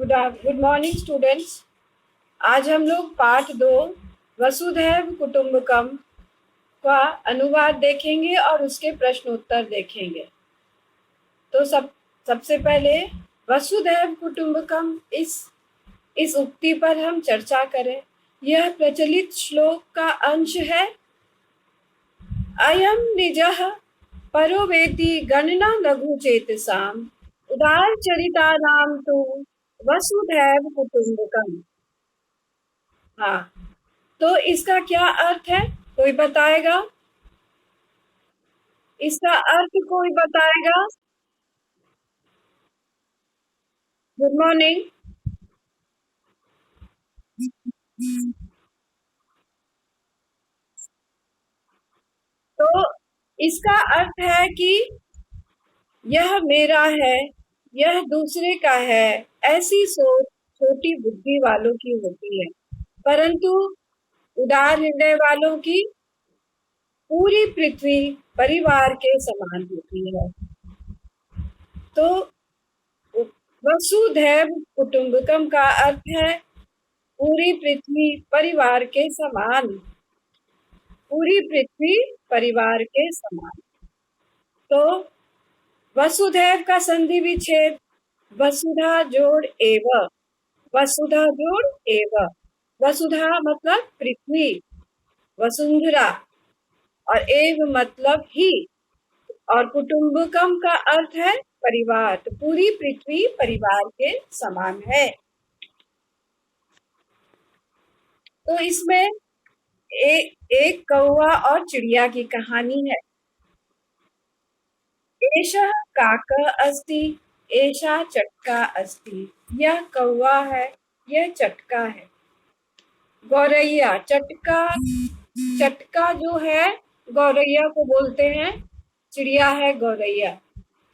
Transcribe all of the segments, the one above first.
Good morning students. आज हम लोग पाठ 2 वसुधैव कुटुंबकम का अनुवाद देखेंगे और उसके प्रश्न उत्तर देखेंगे। तो सबसे पहले वसुधैव कुटुंबकम इस उक्ति पर हम चर्चा करें। यह प्रचलित श्लोक का अंश है। अयम निजः परो वेति गणना लघु चेतसाम उदार चरितानाम तु वसुधैव कुटुंबकम। हाँ, तो इसका क्या अर्थ है? कोई बताएगा? इसका अर्थ कोई बताएगा? Good morning. तो इसका अर्थ है कि यह मेरा है, यह दूसरे का है। ऐसी सोच छोटी बुद्धि वालों की होती है, परंतु उदार हृदय वालों की पूरी पृथ्वी परिवार के समान होती है। तो वसुधैव कुटुंबकम का अर्थ है पूरी पृथ्वी परिवार के समान। पूरी पृथ्वी परिवार के समान। तो वसुधैव का संधि विच्छेद वसुधा जोड़ एव। वसुधा जोड़ एव। वसुधा मतलब पृथ्वी, वसुंधरा, और एव मतलब ही, और कुटुंबकम का अर्थ है परिवार। तो पूरी पृथ्वी परिवार के समान है। तो इसमें एक कौवा और चिड़िया की कहानी है। एषः काकः अस्ति, एषा चटका अस्ति। यह कौवा है, यह चटका है। गौरैया, चटका जो है गौरैया को बोलते हैं, चिड़िया है गौरैया।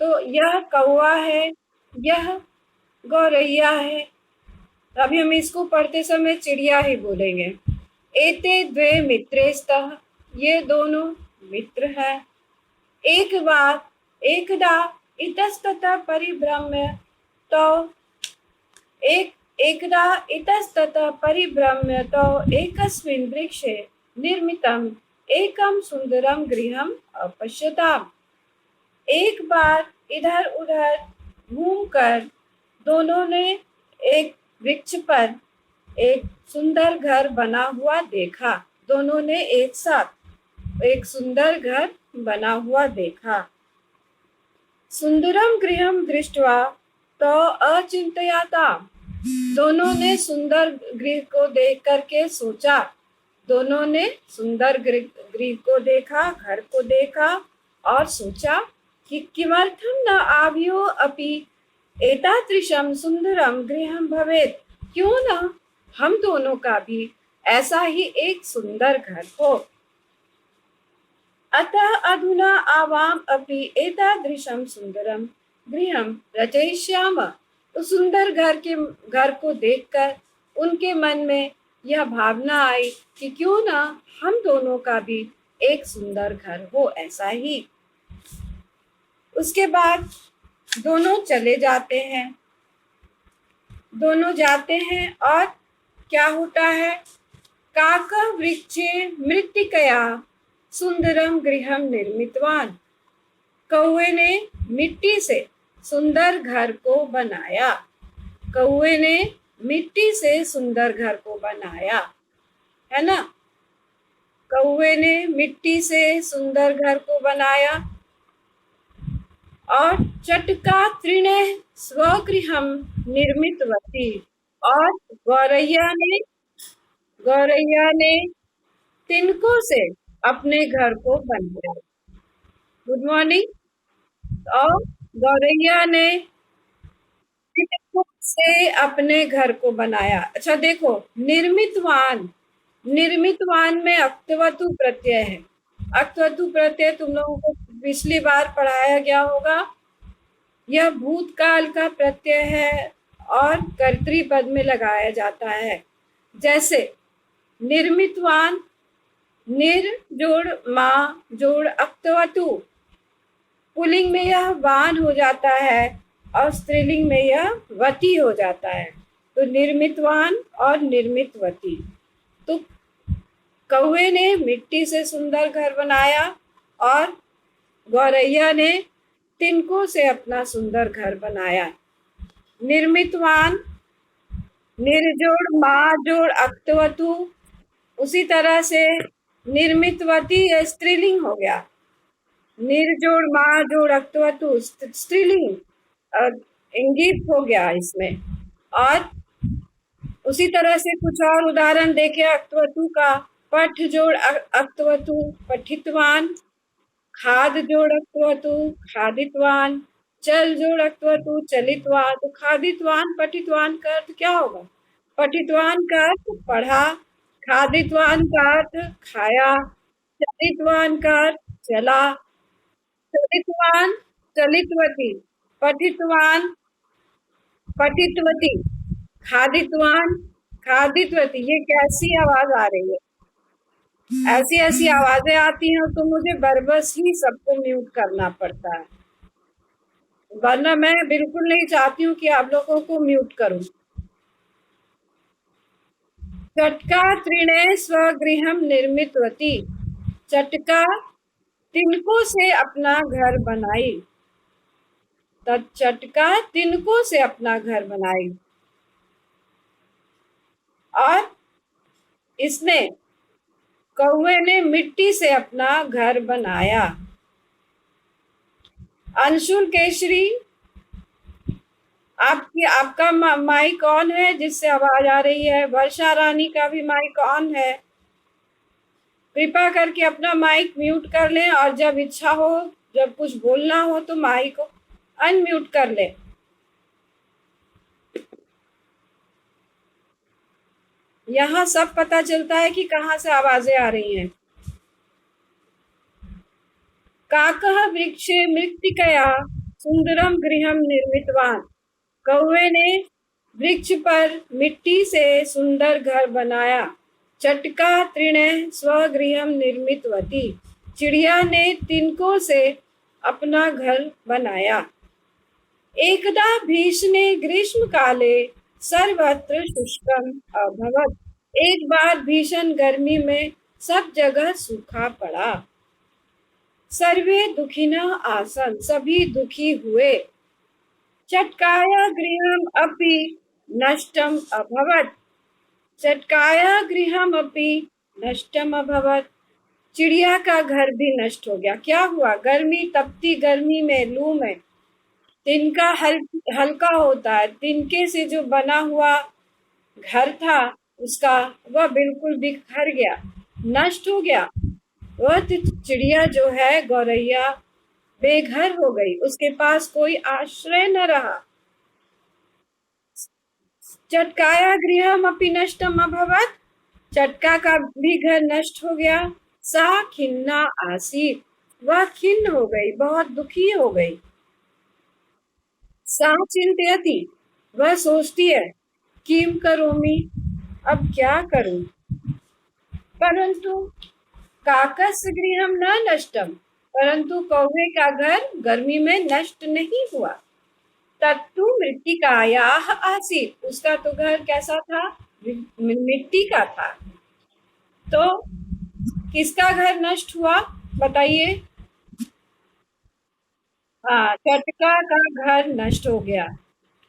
तो यह कौवा है, यह गौरैया है। अभी हम इसको पढ़ते समय चिड़िया ही बोलेंगे। एते द्वे मित्रे स्तः, ये दोनों मित्र हैं। एकदा इतस्ततः परिभ्रम्य तो एकस्मिन् वृक्षे निर्मितम् एकं सुंदरम गृहम् अपश्यताम्। एक बार इधर उधर घूमकर दोनों ने एक वृक्ष पर एक सुंदर घर बना हुआ देखा। दोनों ने एक साथ एक सुंदर घर बना हुआ देखा। सुंदरम गृहम दृष्ट्वा तो अचिंतयाताम्। दोनों ने सुंदर गृह को देख करके सोचा। दोनों ने सुंदर गृह को देखा, घर को देखा और सोचा कि किमर्थम न आभ्यो अपि एतादृशं सुंदरम गृहं भवेत्। क्यों न हम दोनों का भी ऐसा ही एक सुंदर घर हो। अतः अधुना आवाम अपि एतादृशं सुंदरम गृहं रचयिष्याम। तो सुंदर घर को देखकर उनके मन में यह भावना आई कि क्यों ना हम दोनों का भी एक सुंदर घर हो, ऐसा ही। उसके बाद दोनों चले जाते हैं। दोनों जाते हैं और क्या होता है? काकः वृक्षे मृत्तिकया सुंदरम गृहं निर्मितवान। कौवे ने मिट्टी से सुंदर घर को बनाया। कौवे ने मिट्टी से सुंदर घर को बनाया, है ना? कौवे ने मिट्टी से सुंदर घर को बनाया। और चटका तृणे स्वगृहं निर्मितवती। और गौरैया ने तिनकों से अपने घर को बनाया। Good morning. और गौरैया ने तिनकों से अपने घर को बनाया। अच्छा देखो, निर्मितवान में अक्तवतु प्रत्यय है। अक्तवतु प्रत्यय तुम लोगों को पिछली बार पढ़ाया गया होगा। यह भूतकाल का प्रत्यय है और कर्तृपद में लगाया जाता है। जैसे निर्मितवान, निर जोड़ मा जोड़ अक्तवतु, पुल्लिंग में यह वान हो जाता है और स्त्रीलिंग में यह वती हो जाता है। तो निर्मितवान और निर्मितवती। तो कौवे ने मिट्टी से सुंदर घर बनाया और गौरैया ने तिनकों से अपना सुंदर घर बनाया। निर्मितवान निर्जोड़ माँ जोड़ अक्तवतु, उसी तरह से निर्मितवती स्त्रीलिंग हो गया। निर्जोड़ माँ जोड़ अक्तवतु स्त्रीलिंग इंगित हो गया इसमें। और उसी तरह से कुछ और उदाहरण देखे अक्तवतु का। पठ जोड़ अक्तवतु पठितवान, खाद जोड़ अक्तवतु खादितवान, चल जोड़ अक्तवतु चलितवान। तो खादितवान पठितवान का अर्थ क्या होगा? पठितवान का अर्थ पढ़ा, खादितवान का अर्थ खाया, चलितवान का अर्थ चला, चलितवान चलितवती, पठितवान पठितवती, खादितवान खादितवती। ये कैसी आवाज आ रही है? ऐसी ऐसी आवाजें आती हैं तो मुझे बरबस ही सबको म्यूट करना पड़ता है, वरना मैं बिल्कुल नहीं चाहती हूँ कि आप लोगों को म्यूट करूं। चटका त्रिणे स्वगृहम निर्मितवती, चटका तिनकों से अपना घर बनाई। चटका तिनकों से अपना घर बनाई और इसने कौवे ने मिट्टी से अपना घर बनाया। अंशुल केशरी, आपका माइक ऑन है जिससे आवाज आ रही है। वर्षा रानी का भी माइक ऑन है। कृपया करके अपना माइक म्यूट कर लें और जब इच्छा हो, जब कुछ बोलना हो तो माइक को अनम्यूट कर लें। यहाँ सब पता चलता है कि कहाँ से आवाजें आ रही हैं। काकः वृक्षे मृत्तिकया सुंदरम गृहम निर्मितवान, कौवे ने वृक्ष पर मिट्टी से सुंदर घर बनाया। चटका तृणे स्वगृहम निर्मितवती, चिड़िया ने तिनकों से अपना घर बनाया। एकदा भीषणे ग्रीष्म काले सर्वत्र शुष्कम अभवत्, एक बार भीषण गर्मी में सब जगह सूखा पड़ा। सर्वे दुखिनः आसन्, सभी दुखी हुए। चटकाया गृहम अपि नष्टम अभवत्, चटकाया गृहम अपि नष्टम अभवत्, चिड़िया का घर भी नष्ट हो गया। क्या हुआ? गर्मी, तपती गर्मी में, लू में तिनका हल्का होता है, तिनके से जो बना हुआ घर था उसका, वह बिल्कुल बिखर गया, नष्ट हो गया। वह चिड़िया जो है गौरैया बेघर हो गई, उसके पास कोई आश्रय न रहा। चटकाया गृहम अपि नष्टम अभवत्, चटका का भी घर नष्ट हो गया। सा खिन्ना आसीत्, वह खिन्न हो गई, बहुत दुखी हो गई। सा चिंतयति, वह सोचती है, किम करोमि, अब क्या करूं। परंतु काकस्य गृहम न नष्टम, परंतु कौवे का घर गर्मी में नष्ट नहीं हुआ। तत्तु मृत्तिकायाः आसीत्, उसका तो घर कैसा था? मिट्टी का था। तो किसका घर नष्ट हुआ बताइए? हाँ, चटका का घर नष्ट हो गया,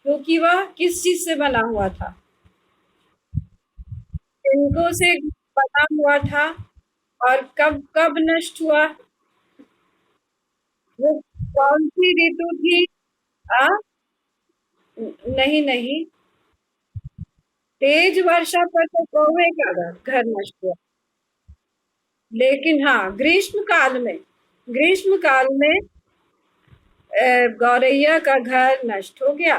क्योंकि वह किस चीज से बना हुआ था? तिनकों से बना हुआ था। और कब कब नष्ट हुआ? वो कौन सी ऋतु थी? आ? नहीं नहीं, तेज वर्षा पर तो कौवे का घर नष्ट हुआ। लेकिन हाँ, ग्रीष्म काल में गौरैया का घर नष्ट हो गया।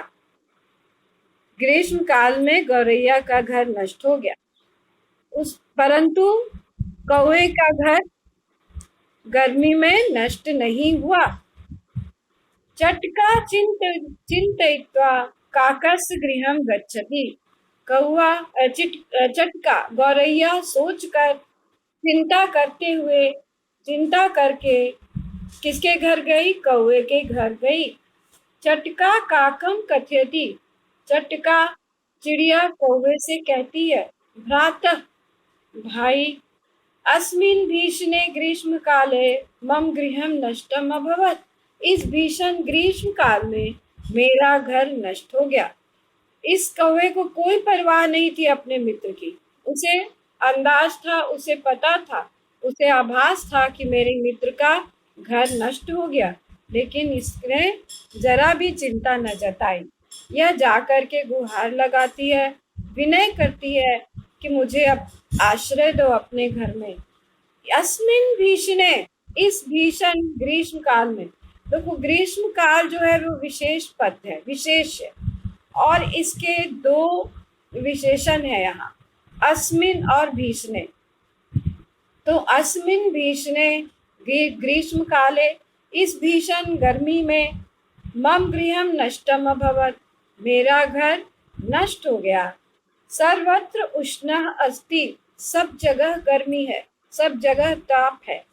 ग्रीष्म काल में गौरैया का घर नष्ट हो गया। परंतु कौवे का घर गर्मी में नष्ट नहीं हुआ। चटका चिंतयित्वा काकस्य गृहम गच्छति, कौवा चटका गौरैया सोचकर, चिंता करके किसके घर गई? कौवे के घर गई। चटका काकम कथयति, चटका चिड़िया कौवे से कहती है, भ्रातः, भाई, अस्मिन् भीषणे ग्रीष्म काले मम गृहम नष्टम अभवत्। इस भीषण ग्रीष्म काल में मेरा घर नष्ट हो गया। इस कौवे को कोई परवाह नहीं थी अपने मित्र की। उसे अंदाज था, उसे पता था, उसे आभास था कि मेरे मित्र का घर नष्ट हो गया, लेकिन इसने जरा भी चिंता न जताई। यह जाकर के गुहार लगाती है, विनय करती है कि मुझे अब आश्रय दो अपने घर में। अस्मिन भीषणे, इस भीषण ग्रीष्म काल में। देखो, ग्रीष्म काल जो है वो विशेष पद है, विशेष है, और इसके दो विशेषण है यहाँ, अस्मिन और भीषणे। तो अस्मिन भीषणे ग्रीष्म काले, इस भीषण गर्मी में, मम गृहम नष्टम अभवत्, मेरा घर नष्ट हो गया। सर्वत्र उष्णः अस्ति, सब जगह गर्मी है, सब जगह ताप है।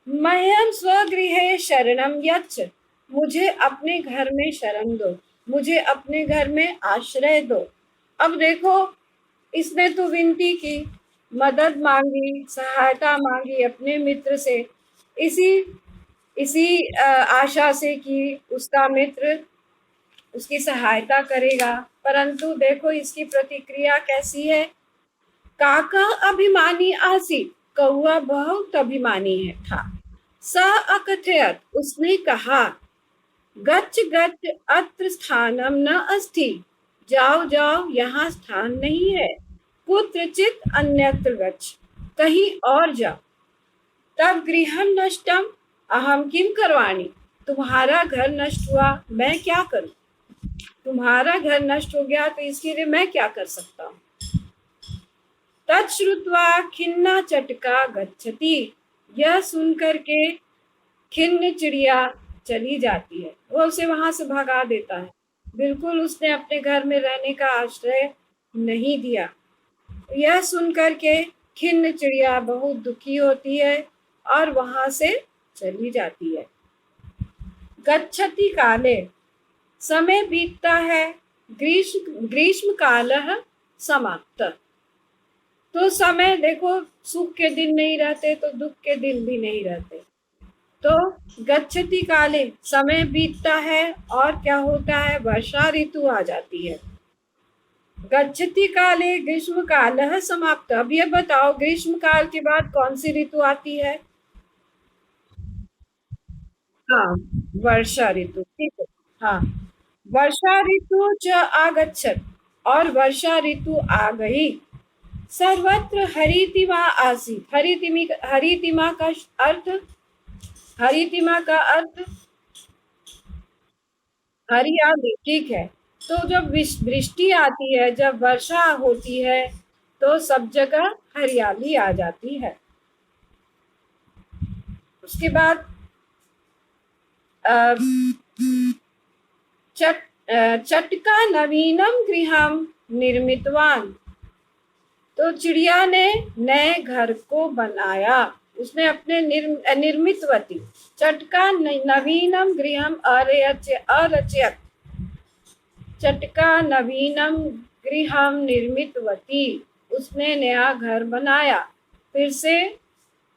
मह्यं स्वगृहे शरणं यच्छ, मुझे अपने घर में शरण दो, मुझे अपने घर में आश्रय दो। अब देखो, इसने तो विनती की, मदद मांगी, सहायता मांगी अपने मित्र से, इसी इसी आशा से कि उसका मित्र उसकी सहायता करेगा। परंतु देखो इसकी प्रतिक्रिया कैसी है। काका अभिमानी आसी, कौआ बहुत अभिमानी है था। स अकथयत, उसने कहा, गच्छ गच्छ अत्र स्थानम न अस्ति, जाओ जाओ यहाँ स्थान नहीं है। कुत्रचित अन्यत्र गच्छ, कहीं और जाओ। तब गृहम नष्टम अहम किम करवाणी, तुम्हारा घर नष्ट हुआ, मैं क्या करूं। तुम्हारा घर नष्ट हो गया तो इसके लिए मैं क्या कर सकता हूँ। तच्छ्रुत्वा खिन्ना चटका गच्छति, यह सुनकर के खिन्न चिड़िया चली जाती है, वो उसे वहां से भगा देता है। बिल्कुल उसने अपने घर में रहने का आश्रय नहीं दिया। यह सुनकर के खिन्न चिड़िया बहुत दुखी होती है और वहां से चली जाती है। गच्छति काले, समय बीतता है, ग्रीष्म कालः समाप्त। तो समय देखो, सुख के दिन नहीं रहते तो दुख के दिन भी नहीं रहते। तो गच्छति काले, समय बीतता है और क्या होता है, वर्षा ऋतु आ जाती है। गच्छति काले ग्रीष्म कालः समाप्त। अब ये बताओ, ग्रीष्म काल के बाद कौन सी ऋतु आती है। हाँ, वर्षा ऋतु, ठीक है। हाँ, वर्षा ऋतु च आगच्छत, और वर्षा ऋतु आ गई। सर्वत्र हरितिमा आसीत, हरितिमा का अर्थ, हरितिमा का अर्थ हरियाली, ठीक है। तो जब वृष्टि आती है, जब वर्षा होती है, तो सब जगह हरियाली आ जाती है। उसके बाद चटका नवीनम गृहम निर्मितवान, तो चिड़िया ने नए घर को बनाया। उसने अपने निर्मितवती, चटका नवीनम गृहम अरचयत, चटका नवीनम गृहम निर्मितवती, उसने नया घर बनाया। फिर से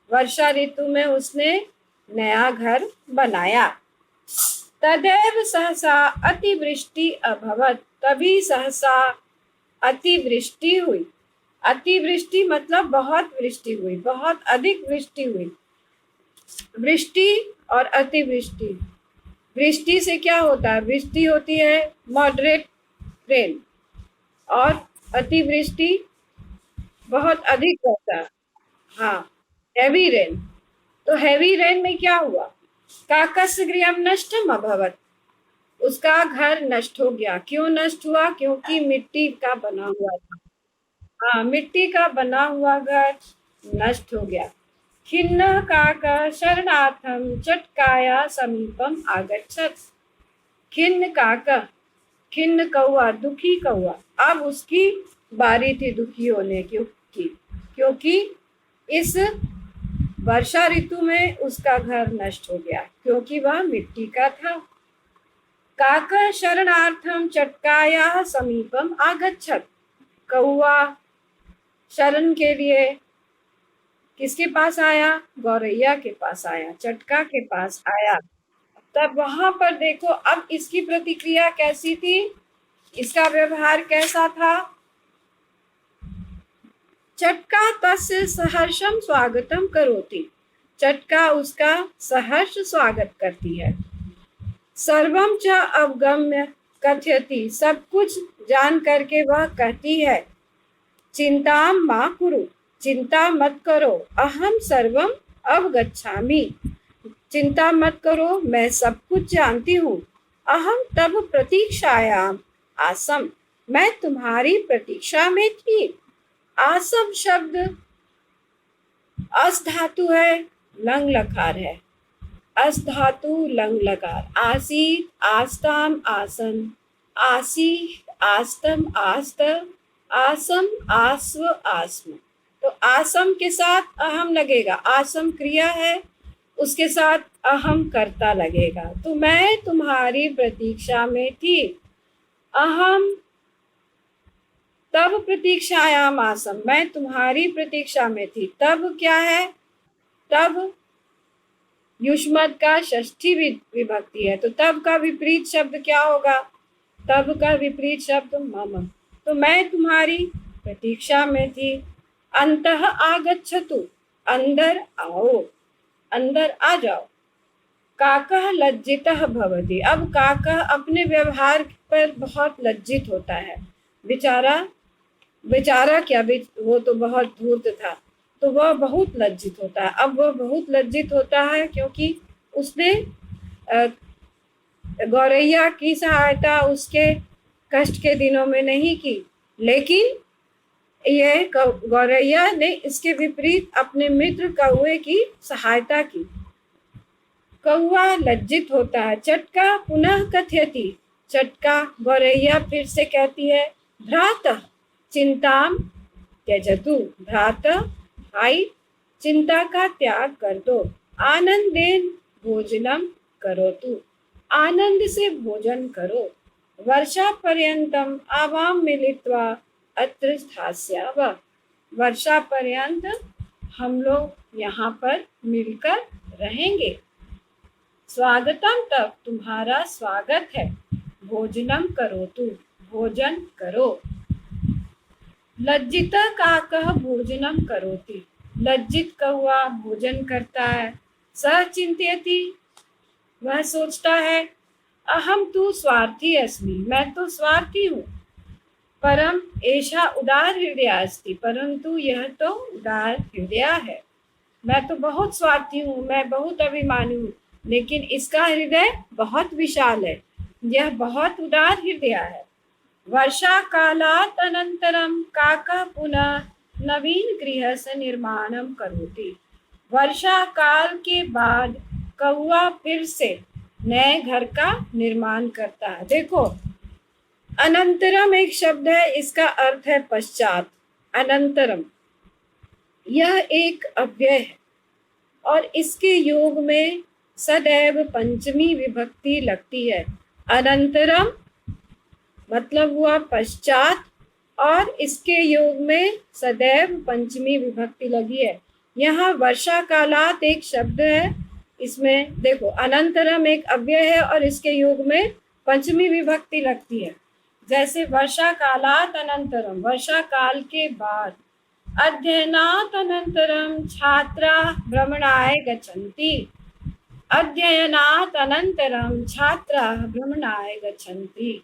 वर्षा ऋतु में उसने नया घर बनाया। तदैव सहसा अतिवृष्टि अभवत, तभी सहसा अतिवृष्टि हुई। अतिवृष्टि मतलब बहुत वृष्टि हुई, बहुत अधिक वृष्टि हुई। वृष्टि और अतिवृष्टि, वृष्टि से क्या होता है, वृष्टि होती है मॉडरेट रेन, और अतिवृष्टि बहुत अधिक होता है, हाँ, हैवी रेन। तो हैवी रेन में क्या हुआ, काकस्य गृहम नष्टम अभवत्, उसका घर नष्ट हो गया। क्यों नष्ट हुआ, क्योंकि मिट्टी का बना हुआ था। हाँ, मिट्टी का बना हुआ घर नष्ट हो गया। खिन्नः काकः शरणार्थम चटकाया समीपम आगच्छत। खिन्न काकः, खिन्न कौआ, दुखी कौआ, अब उसकी बारी थी दुखी होने की, क्योंकि इस वर्षा ऋतु में उसका घर नष्ट हो गया, क्योंकि वह मिट्टी का था। काकः शरणार्थं चटकायाः समीपम आगच्छत्। कौवा शरण के लिए किसके पास आया? गौरैया के पास आया, चटका के पास आया। तब वहां पर देखो अब इसकी प्रतिक्रिया कैसी थी, इसका व्यवहार कैसा था। चटका तस्य सहर्षम स्वागतम करोति। चटका उसका सहर्ष स्वागत करती है। सर्वम च अवगम्य कथयति। सब कुछ जान करके वह कहती है। चिंता मा कुरु। चिंता मत करो। अहम सर्वम अवगच्छामि। चिंता मत करो, मैं सब कुछ जानती हूँ। अहम तब प्रतीक्षायाम आसम। मैं तुम्हारी प्रतीक्षा में थी। आसम शब्द अस धातु है, लंग लकार है। अस धातु लंग लकार। आसीत, आस्ताम, आसन, आसी, आस्तम, आस्त, आसम, आस्व, आस्म। तो आसम के साथ अहम लगेगा। आसम क्रिया है, उसके साथ अहम कर्ता लगेगा। तो मैं तुम्हारी प्रतीक्षा में थी। अहम तब प्रतीक्षायाम आसम। मैं तुम्हारी प्रतीक्षा में थी। तब क्या है? तब युष्मत् का षष्ठी विभक्ति है। तो तब का विपरीत शब्द क्या होगा? तब का विपरीत शब्द मम। तो मैं तुम्हारी प्रतीक्षा में थी। अंतः आगच्छतु। अंदर आओ, अंदर आ जाओ। काकः लज्जितः भवति। अब काकः अपने व्यवहार पर बहुत लज्जित होता है। बेचारा क्या, वो तो बहुत धूर्त था, तो वह बहुत लज्जित होता है। अब वह बहुत लज्जित होता है क्योंकि उसने गौरैया की सहायता उसके कष्ट के दिनों में नहीं की, लेकिन यह गौरैया ने इसके विपरीत अपने मित्र कौवे की सहायता की। कौवा लज्जित होता है। चटका पुनः कथयति। चटका गौरैया फिर से कहती है, भ्रातः चिंताम त्यजतु। भ्रातः भाई, चिंता का त्याग कर दो। आनंदेन भोजनम करोतु। आनंद से भोजन करो। वर्षा पर्यंतम आवाम मिलित्वा अत्र स्थास्याव। वर्षा पर्यंत हम लोग यहाँ पर मिलकर रहेंगे। स्वागतम, तब तुम्हारा स्वागत है। भोजनम करोतु, भोजन करो। लज्जित काकः भोजनम करोति। लज्जित कौवा भोजन करता है। सह चिंतयति, वह सोचता है, अहम तु स्वार्थी अस्मि। मैं तो स्वार्थी हूँ। परम एषा उदार हृदय अस्ति। परंतु यह तो उदार हृदय है। मैं तो बहुत स्वार्थी हूँ, मैं बहुत अभिमानी हूँ, लेकिन इसका हृदय बहुत विशाल है। यह बहुत उदार हृदय है। वर्षा कालात् अनंतरम काकः पुनः नवीन गृहस्य निर्माणम करोति। वर्षा काल के बाद कौवा फिर से नए घर का निर्माण करता है। देखो, अनंतरम एक शब्द है, इसका अर्थ है पश्चात। अनंतरम यह एक अव्यय है और इसके योग में सदैव पंचमी विभक्ति लगती है। अनंतरम मतलब हुआ पश्चात, और इसके योग में सदैव पंचमी विभक्ति लगी है। यहाँ वर्षा कालात एक शब्द है, इसमें देखो अनंतरम एक अव्यय है और इसके योग में पंचमी विभक्ति लगती है। जैसे वर्षा कालात अनंतरम, वर्षा काल के बाद। अध्ययनात् अनंतरम छात्रा भ्रमणाय गच्छन्ति। अध्ययनात् अनंतरम छात्रा भ्रमणाय गच्छन्ति।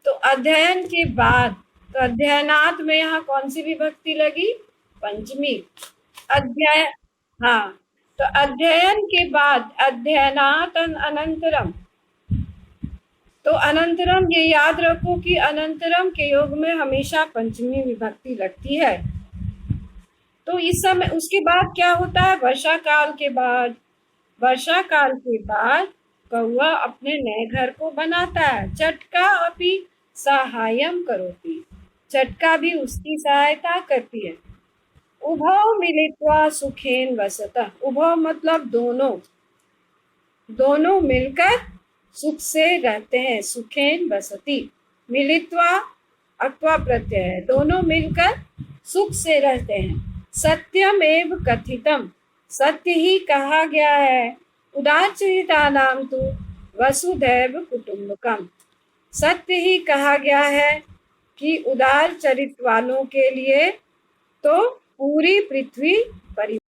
तो अध्ययन के बाद, तो अध्ययनात् में यहाँ कौन सी विभक्ति लगी? पंचमी। अध्ययन, हाँ, तो अध्ययन के बाद अध्ययनात् अनंतरम। तो अनंतरम, ये याद रखो कि अनंतरम के योग में हमेशा पंचमी विभक्ति लगती है। तो इस समय उसके बाद क्या होता है? वर्षा काल के बाद, वर्षा काल के बाद कौवा अपने नए घर को बनाता है। चटका अपि सहायम करोति। चटका भी उसकी सहायता करती है। उभौ मिलित्वा सुखेन वसतः। उभौ मतलब दोनों, दोनों मिलकर सुख से रहते हैं। सुखेन बसति, मिलित्वा अक्वा प्रत्यय है, दोनों मिलकर सुख से रहते हैं। सत्यमेव कथितम, सत्य ही कहा गया है। उदारचरितानां तु वसुधैव कुटुम्बकम, सत्य ही कहा गया है कि उदार चरित्र वालों के लिए तो पूरी पृथ्वी परिवार